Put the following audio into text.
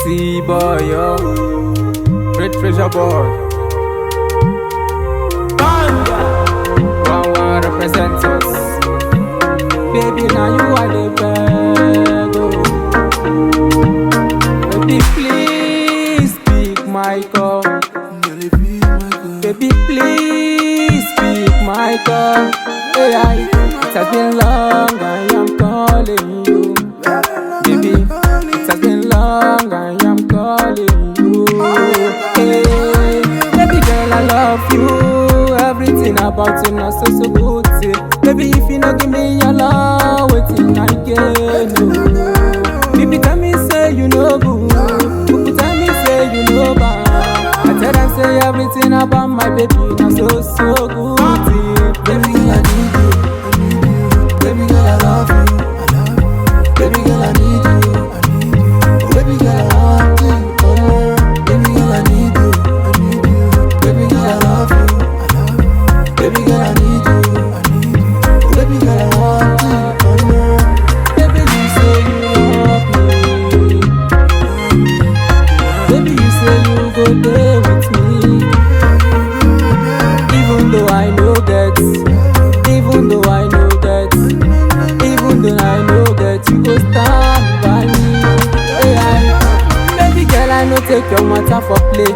T-boy, yo. Great treasure boy. One represent us. Baby, now you are the best. Oh. Baby, please speak my call. Baby, please speak my call. Hey, it has been long, I am calling you. Baby, it has been long, I am calling you. Hey, baby girl, I love you. Everything about you not so good. See. Baby, if you not give me your love, waiting I get you. Baby, tell me say you know good. Baby, tell me say you know bad. I tell them say everything about my baby not so good. Baby girl, I need you. Baby girl, I love you. Baby girl, I need you. Baby girl, I want you. Baby girl, I need you. Baby girl, I love you. Baby girl, I need you. Baby girl, I want you. Baby, you say you love me. Baby, you say you go there with me. Even though I know that, even though I know that, even though I know that you go stand by me. Hey, baby girl, I know take your matter for play.